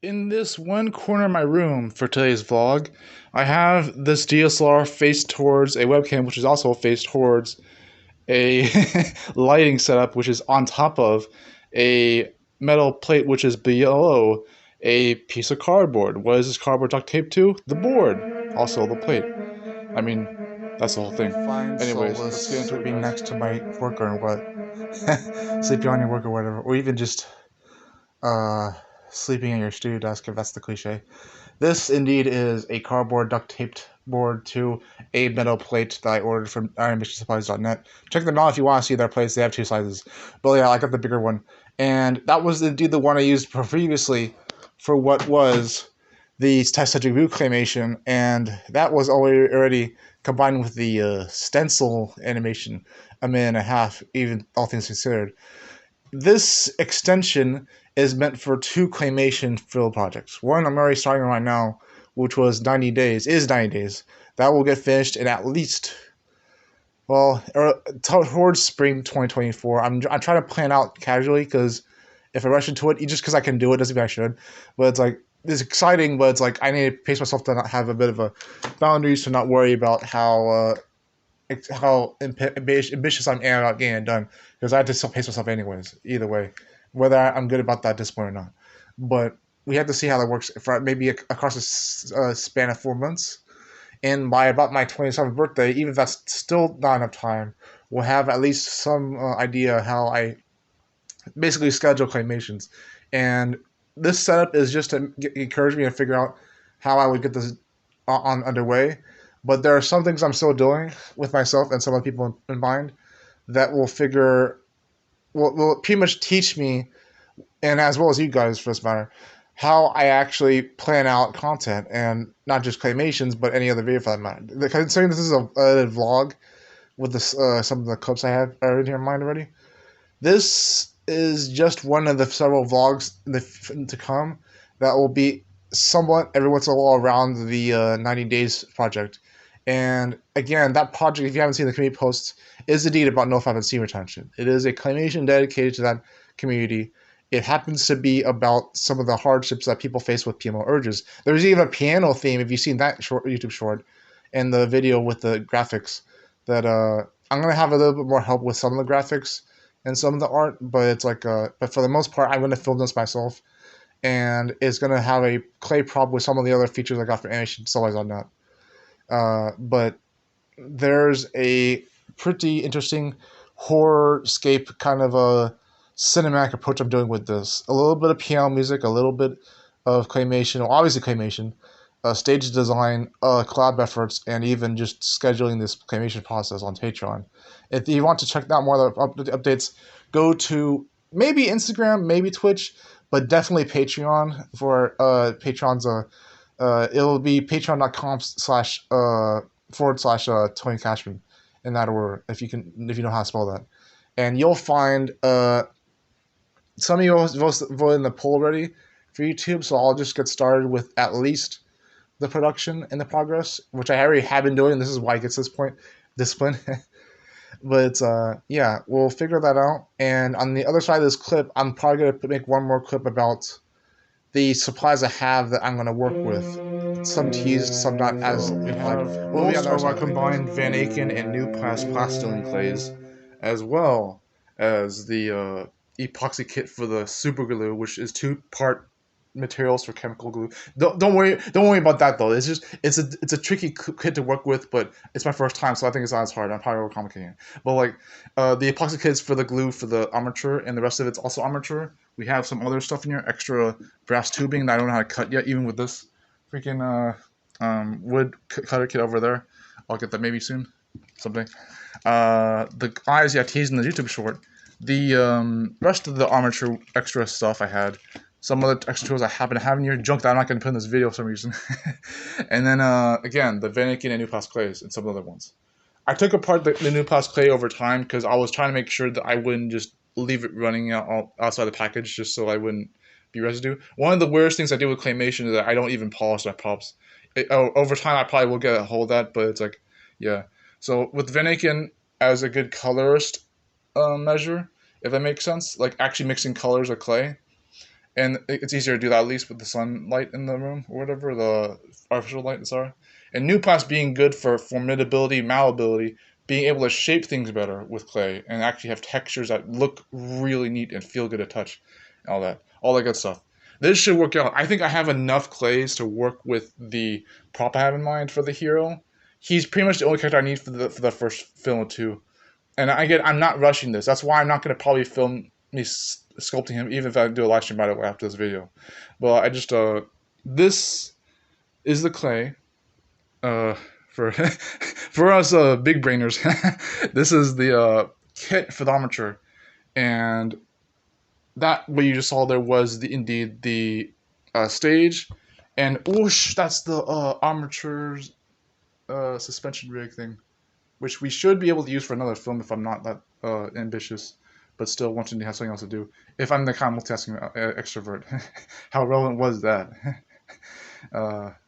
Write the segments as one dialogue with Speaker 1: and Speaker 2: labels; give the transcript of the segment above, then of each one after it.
Speaker 1: In this one corner of my room for today's vlog, I have this DSLR faced towards a webcam, which is also faced towards a lighting setup, which is on top of a metal plate, which is below a piece of cardboard. What is this cardboard duct taped to? The board. Also the plate. I mean, that's the whole thing.
Speaker 2: Find
Speaker 1: Anyways, let's get
Speaker 2: solace
Speaker 1: into it,
Speaker 2: sleeping
Speaker 1: guys.
Speaker 2: next to my work or what? Sleeping on your work or whatever, or even just uh sleeping in your studio desk if that's the cliche. This indeed is a cardboard duct taped board to a metal plate that I ordered from IronMissionSupplies.net. Check them out if you want to see their plates. They have two sizes, but yeah, I got the bigger one, and that was indeed the one I used previously for what was the test subject view claymation, and that was already combined with the stencil animation, a minute and a half, even all things considered. This extension is meant for two claymation fill projects. One I'm already starting right now, which was 90 days, is 90 days. That will get finished in at least, well, towards spring 2024. I'm trying to plan out casually because if I rush into it, just because I can do it doesn't mean I should. But it's like, it's exciting, but it's like I need to pace myself to not have a bit of a boundaries to not worry about how ambitious I am about getting it done, because I had to still pace myself anyways. Either way, whether I'm good about that discipline or not, but we have to see how that works for maybe across a span of 4 months. And by about my 27th birthday, even if that's still not enough time, we'll have at least some idea how I basically schedule claymations. And this setup is just to encourage me to figure out how I would get this on underway. But there are some things I'm still doing with myself and some other people in mind that will pretty much teach me, and as well as you guys for this matter, how I actually plan out content, and not just claymations, but any other video for that matter. Considering this is a vlog with this, some of the clips I have already in mind already, this is just one of the several vlogs to come that will be somewhat every once in a while around the 90 days project. And again, that project, if you haven't seen the community posts, is indeed about NoFap and seam retention. It is a claymation dedicated to that community. It happens to be about some of the hardships that people face with PMO urges. There's even a piano theme, if you've seen that YouTube short, and the video with the graphics, that I'm going to have a little bit more help with some of the graphics and some of the art, but it's like, but for the most part, I'm going to film this myself, and it's going to have a clay prop with some of the other features I got for animation, so on that. But there's a pretty interesting horror-scape kind of a cinematic approach I'm doing with this. A little bit of piano music, a little bit of claymation, well, obviously claymation, stage design, collab efforts, and even just scheduling this claymation process on Patreon. If you want to check out more of the updates, go to maybe Instagram, maybe Twitch, but definitely Patreon for Patreon's. It'll be patreon.com// Tony Cashman, in that order, if you know how to spell that. And you'll find some of you voted in the poll already for YouTube, so I'll just get started with at least the production and the progress, which I already have been doing. This is why it gets to this point, discipline. But yeah, we'll figure that out. And on the other side of this clip, I'm probably gonna make one more clip about the supplies I have that I'm gonna work with. Some teased, some not as
Speaker 1: We
Speaker 2: implied.
Speaker 1: have
Speaker 2: We'll be on
Speaker 1: most
Speaker 2: the other
Speaker 1: of our
Speaker 2: side of it, guys.
Speaker 1: combined Van Aken and New Pass plastone clays, as well as the epoxy kit for the super glue, which is two-part materials for chemical glue. Don't worry about that though. It's a tricky kit to work with, but it's my first time, so I think it's not as hard. I'm probably overcomplicating it. But like the epoxy kits for the glue for the armature, and the rest of it's also armature. We have some other stuff in here, extra brass tubing that I don't know how to cut yet, even with this freaking wood cutter kit over there. I'll get that maybe soon, someday. The eyes, yeah, teased in the YouTube short. The rest of the armature extra stuff I had, some of the extra tools I happen to have in here, junk that I'm not going to put in this video for some reason. And then again, the Vanikin and New Pass clays and some other ones. I took apart the New Pass clay over time because I was trying to make sure that I wouldn't just leave it running out outside the package, just so I wouldn't be residue. One of the weirdest things I do with claymation is that I don't even polish my props. Over time, I probably will get a hold of that, but it's like, yeah. So with Vanikin as a good colorist measure, if that makes sense, like actually mixing colors with clay, and it's easier to do that at least with the sunlight in the room or whatever, the artificial light. Sorry, and new plastic being good for formidability, malleability, being able to shape things better with clay and actually have textures that look really neat and feel good to touch, all that good stuff. This should work out. I think I have enough clays to work with the prop I have in mind for the hero. He's pretty much the only character I need for the first film too. And I'm not rushing this. That's why I'm not going to probably film me sculpting him, even if I do a live stream by the way after this video. But I just this is the clay. For for us big brainers, this is the kit for the armature, and that what you just saw there was indeed the stage, and whoosh, that's the armature's suspension rig thing, which we should be able to use for another film if I'm not that ambitious, but still wanting to have something else to do. If I'm the kind of multitasking extrovert, how relevant was that?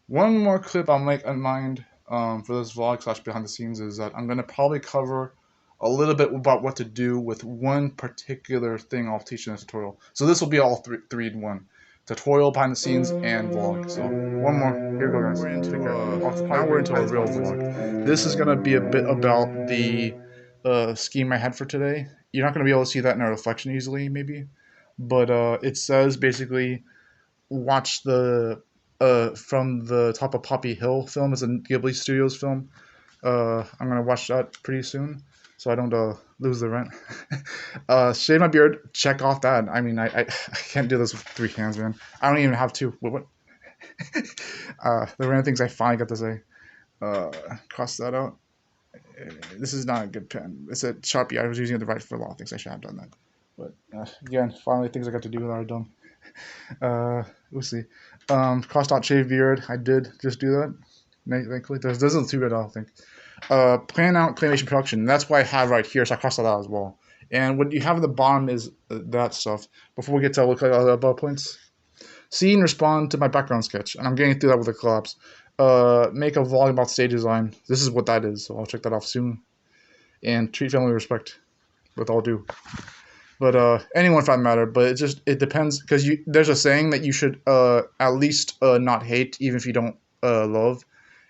Speaker 1: One more clip I'll make in mind for this vlog slash behind the scenes is that I'm gonna probably cover a little bit about what to do with one particular thing I'll teach in this tutorial. So this will be all three in one. Tutorial, behind the scenes, and vlog. So one more. Here we go, guys. Now we're into a real vlog. This is gonna be a bit about the scheme I had for today. You're not gonna be able to see that in a reflection easily, maybe, but it says basically watch the from the top of Poppy Hill film. It's a Ghibli Studios film. I'm gonna watch that pretty soon, so I don't lose the rent. Shave my beard. Check off that. I mean, I can't do this with 3 hands, man. I don't even have 2. What? The random things I finally got to say. Cross that out. This is not a good pen. It's a Sharpie. I was using it to write for a lot of things. I should have done that. But again, finally, things I got to do that are done. We'll see. Crossed out shave beard. I did just do that. Thankfully, this isn't too good, I don't think. Plan out claymation production. That's what I have right here, so I crossed that out as well. And what you have at the bottom is that stuff. Before we get to look at other bullet points, see and respond to my background sketch, and I'm getting through that with the collapse. Make a vlog about stage design. This is what that is, so I'll check that off soon. And treat family with respect, with all due. But anyone for that matter. But it depends, because there's a saying that you should at least not hate, even if you don't love.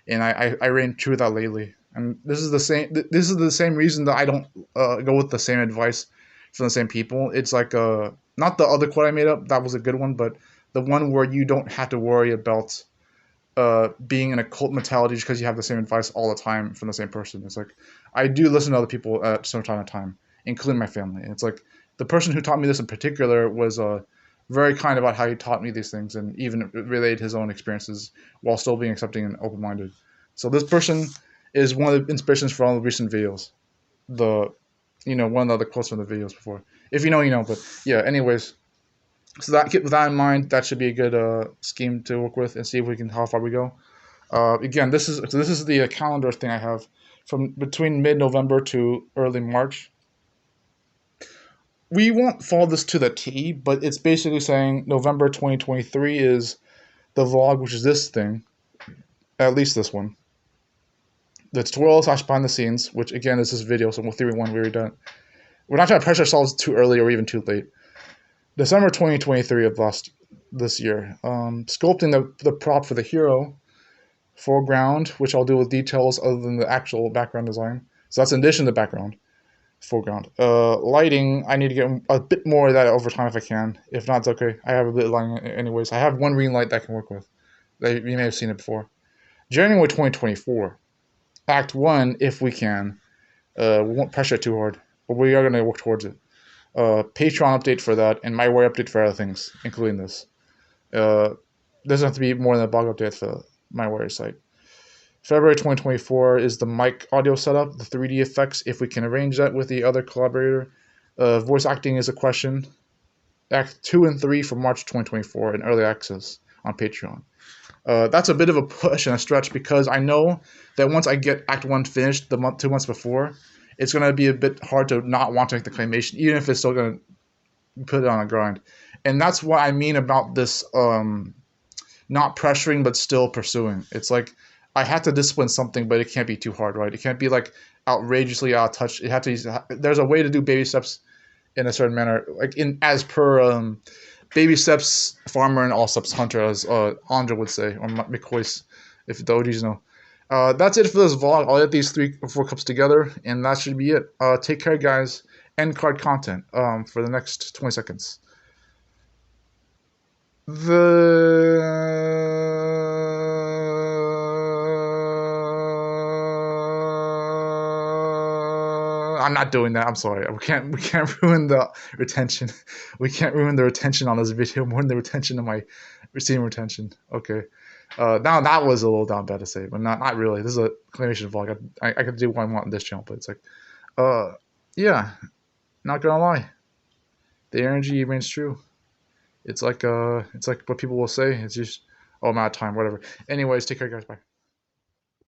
Speaker 1: And I ran true with that lately. And this is the same reason that I don't go with the same advice from the same people. It's like not the other quote I made up, that was a good one, but the one where you don't have to worry about being in a cult mentality just because you have the same advice all the time from the same person. It's like I do listen to other people at some time to time, including my family. And it's like the person who taught me this in particular was very kind about how he taught me these things and even relayed his own experiences while still being accepting and open-minded. So this person is one of the inspirations for all the recent videos. One of the other quotes from the videos before. If you know, you know. But yeah, anyways. So with that in mind, that should be a good scheme to work with and see if we can how far we go. Again, this is the calendar thing I have from between mid-November to early March. We won't follow this to the T, but it's basically saying November 2023 is the vlog, which is this thing, at least this one. The tutorial / behind the scenes, which again is this video, so we'll 3-1 we already done. We're not trying to pressure ourselves too early or even too late. December 2023 of this year. Sculpting the prop for the hero, foreground, which I'll do with details other than the actual background design. So that's in addition to the background, foreground. Lighting, I need to get a bit more of that over time if I can. If not, it's okay. I have a bit of lighting anyways. I have one ring light that I can work with. You may have seen it before. January 2024. Act 1, if we can. We won't pressure it too hard, but we are going to work towards it. Patreon update for that, and my way update for other things, including this. Doesn't have to be more than a blog update for my Warrior site. February 2024 is the mic audio setup, the 3D effects, if we can arrange that with the other collaborator. Voice acting is a question. Act 2 and 3 for March 2024 in early access on Patreon. That's a bit of a push and a stretch because I know that once I get Act 1 finished 2 months before, it's going to be a bit hard to not want to make the claymation, even if it's still going to put it on a grind. And that's what I mean about this not pressuring but still pursuing. It's like I have to discipline something, but it can't be too hard, right? It can't be like outrageously out of touch. There's a way to do baby steps in a certain manner, like as per baby steps farmer and all steps hunter, as Andre would say, or McCoy's, if the OGs know. That's it for this vlog. I'll get these 3 or 4 cups together, and that should be it. Take care, guys. End card content for the next 20 seconds. I'm not doing that. I'm sorry. We can't ruin the retention. We can't ruin the retention on this video more than the retention of my receiving retention. Okay. Now that was a little down bad to say, but not really. This is a claymation vlog. I could do what I want on this channel, but it's like, uh, yeah. Not gonna lie, the energy remains true. It's like what people will say. It's just, oh, I'm out of time. Whatever. Anyways, take care, guys. Bye.